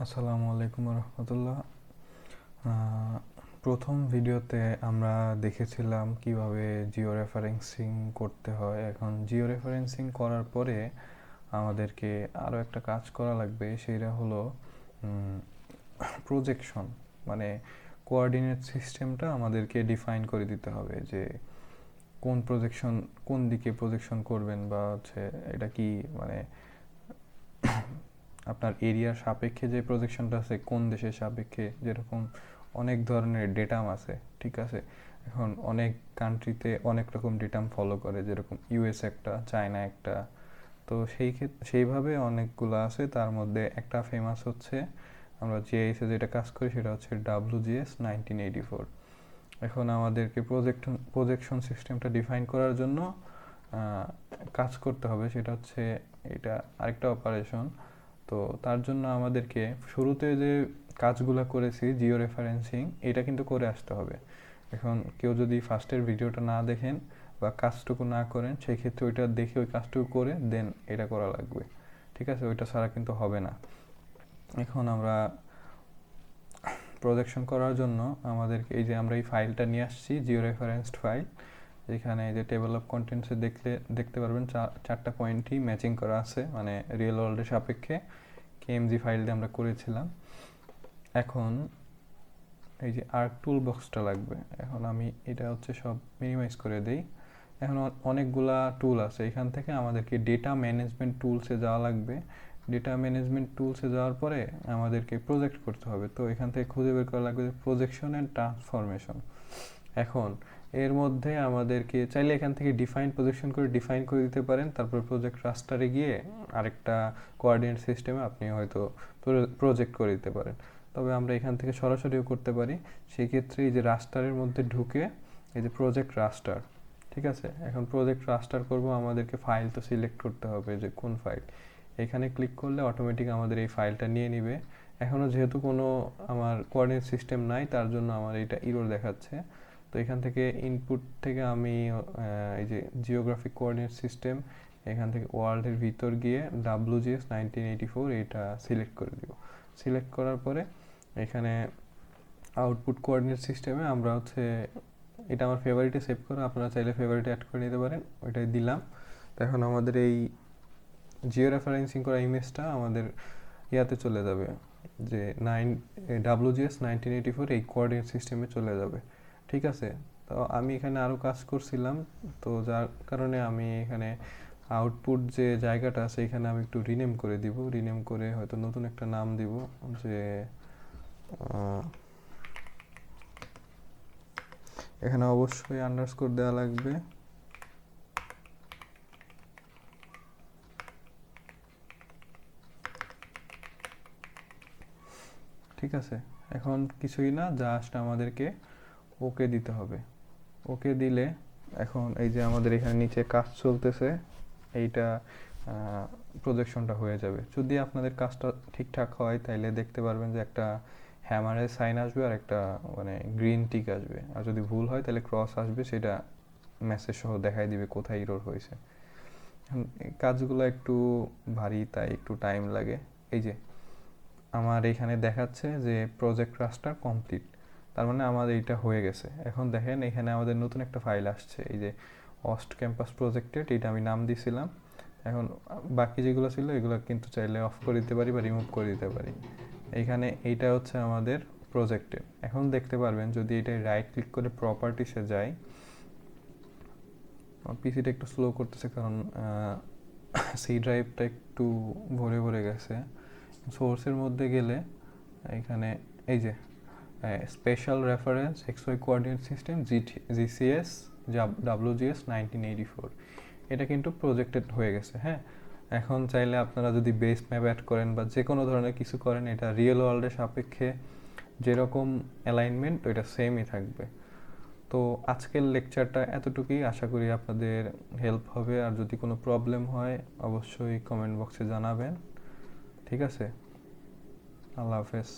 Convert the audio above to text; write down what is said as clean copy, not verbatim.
আসসালামু আলাইকুম রহমতুল্লাহ। প্রথম ভিডিওতে আমরা দেখেছিলাম কিভাবে জিও রেফারেন্সিং করতে হয়। এখন জিও রেফারেন্সিং করার পরে আমাদেরকে আরও একটা কাজ করা লাগবে, সেটা হলো প্রজেকশন। মানে কোঅর্ডিনেট সিস্টেমটা আমাদেরকে ডিফাইন করে দিতে হবে যে কোন দিকে প্রজেকশন করবেন, বা হচ্ছে এটা কি মানে আপনার এরিয়ার সাপেক্ষে যে প্রজেকশনটা আছে, কোন দেশের সাপেক্ষে। যেরকম অনেক ধরনের ডেটাম আছে, ঠিক আছে। এখন অনেক কান্ট্রিতে অনেক রকম ডেটাম ফলো করে, যেরকম ইউএস একটা, চায়না একটা। তো সেইভাবে অনেকগুলো আছে। তার মধ্যে একটা ফেমাস হচ্ছে, আমরা জিআইএসে যেটা কাজ করি সেটা হচ্ছে WGS 1984। এখন আমাদেরকে প্রজেকশন সিস্টেমটা ডিফাইন করার জন্য কাজ করতে হবে, সেটা হচ্ছে এটা আরেকটা অপারেশন। তো তার জন্য আমাদেরকে শুরুতে যে কাজগুলো করেছি জিও রেফারেন্সিং, এটা কিন্তু করে আসতে হবে। এখন কেউ যদি ফার্স্টের ভিডিওটা না দেখেন বা কাজটুকু না করেন, সেই ক্ষেত্রে ওইটা দেখে ওই কাজটুকু করে দেন এটা করা লাগবে, ঠিক আছে। ওইটা ছাড়া কিন্তু হবে না। এখন আমরা প্রজেকশন করার জন্য আমাদেরকে এই যে আমরা এই ফাইলটা নিয়ে আসছি, জিও রেফারেন্সড ফাইল। এখানে যে টেবল অফ কন্টেন্টসে দেখতে পারবেন চারটা পয়েন্টই ম্যাচিং করা আছে, মানে রিয়েল ওয়ার্ল্ডের সাপেক্ষে কেএমজি ফাইল দিয়ে আমরা করেছিলাম। এখন এই যে আর্ক টুল বক্সটা লাগবে। এখন আমি এটা হচ্ছে সব মিনিমাইজ করে দেই। এখন অনেকগুলা টুল আছে, এখান থেকে আমাদেরকে ডেটা ম্যানেজমেন্ট টুলসে যাওয়া লাগবে। ডেটা ম্যানেজমেন্ট টুলসে যাওয়ার পরে আমাদেরকে প্রজেক্ট করতে হবে। তো এখান থেকে খুঁজে বের করা লাগবে প্রজেকশন অ্যান্ড ট্রান্সফরমেশন। এখন এর মধ্যে আমাদেরকে চাইলে এখান থেকে ডিফাইন প্রজেকশন করে ডিফাইন করে দিতে পারেন, তারপর প্রজেক্ট রাস্টারে গিয়ে আরেকটা কোঅর্ডিনেট সিস্টেমে আপনি হয়তো প্রজেক্ট করে দিতে পারেন। তবে আমরা এখান থেকে সরাসরিও করতে পারি। সেই ক্ষেত্রে এই যে রাস্টারের মধ্যে ঢুকে এই যে প্রজেক্ট রাস্টার, ঠিক আছে। এখন প্রজেক্ট রাস্টার করব, আমাদেরকে ফাইল তো সিলেক্ট করতে হবে যে কোন ফাইল। এখানে ক্লিক করলে অটোমেটিক আমাদের এই ফাইলটা নিয়ে নিবে। এখনও যেহেতু কোনো আমার কোঅর্ডিনেট সিস্টেম নাই, তার জন্য আমার এটা ইরর দেখাচ্ছে। তো এখান থেকে ইনপুট থেকে আমি এই যে জিওগ্রাফিক কোঅর্ডিনেট সিস্টেম, এখান থেকে ওয়ার্ল্ডের ভিতর গিয়ে WGS 1984 এটা সিলেক্ট করে দিব। সিলেক্ট করার পরে এখানে আউটপুট কোঅর্ডিনেট সিস্টেমে আমরা হচ্ছে এটা আমার ফেভারিটে সেভ করা, আপনারা চাইলে ফেভারিটে অ্যাড করে নিতে পারেন। ওইটাই দিলাম। তো এখন আমাদের এই জিও রেফারেন্সিং করা ইমেজটা আমাদের ইয়াতে চলে যাবে, যে WGS 1984 এই কোঅর্ডিনেট সিস্টেমে চলে যাবে, ঠিক আছে। তো আমি এখানে আরও কাজ করছিলাম, তো যার কারণে আমি এখানে আউটপুট যে জায়গাটা আছে এখানে আমি একটু রিনেম করে দিব। রিনেম করে হয়তো নতুন একটা নাম দিব, যে এখানে অবশ্যই আন্ডারস্কোর দেওয়া লাগবে। ঠিক আছে, এখন কিছুই না, জাস্ট আমাদেরকে ওকে দিতে হবে। ওকে দিলে এখন এই যে আমাদের এখানে নিচে কাজ চলতেছে, এইটা প্রজেকশনটা হয়ে যাবে। যদি আপনাদের কাজটা ঠিকঠাক হয় তাইলে দেখতে পারবেন যে একটা হ্যামারের সাইন আসবে আর একটা মানে গ্রিন টিক আসবে। আর যদি ভুল হয় তাহলে ক্রস আসবে, সেটা মেসেজ সহ দেখাই দিবে কোথায় ইরর হয়েছে। কাজগুলো একটু ভারী, তাই একটু টাইম লাগে। এই যে আমার এখানে দেখাচ্ছে যে প্রজেক্ট রাস্টার কমপ্লিট, তার মানে আমাদের এটা হয়ে গেছে। এখন দেখেন এখানে আমাদের নতুন একটা ফাইল আসছে, এই যে অস্ট ক্যাম্পাস প্রজেক্টেড, এটা আমি নাম দিয়েছিলাম। এখন বাকি যেগুলো ছিল এগুলো কিন্তু চাইলে অফ করে দিতে পারি বা রিমুভ করে দিতে পারি। এইখানে এইটা হচ্ছে আমাদের প্রজেক্টেড। এখন দেখতে পারবেন যদি এটা রাইট ক্লিক করে প্রপার্টিসে যাই, পিসিটা একটু স্লো করতেছে কারণ সি ড্রাইভটা একটু ভরে ভরে গেছে। সোর্সের মধ্যে গেলে এখানে এই যে special reference XY coordinate system GCS WGS 1984, এটা কিন্তু প্রজেক্টেড হয়ে গেছে। হ্যাঁ, এখন চাইলে আপনারা যদি বেস ম্যাপ অ্যাড করেন বা যে কোনো ধরনের কিছু করেন, এটা রিয়েল ওয়ার্ল্ডের সাপেক্ষে যেরকম অ্যালাইনমেন্ট ওইটা সেমই থাকবে। তো আজকের লেকচারটা এতটুকুই, আশা করি আপনাদের হেল্প হবে। আর যদি কোনো প্রবলেম হয় অবশ্যই কমেন্ট বক্সে জানাবেন, ঠিক আছে। আল্লাহ হাফেজ।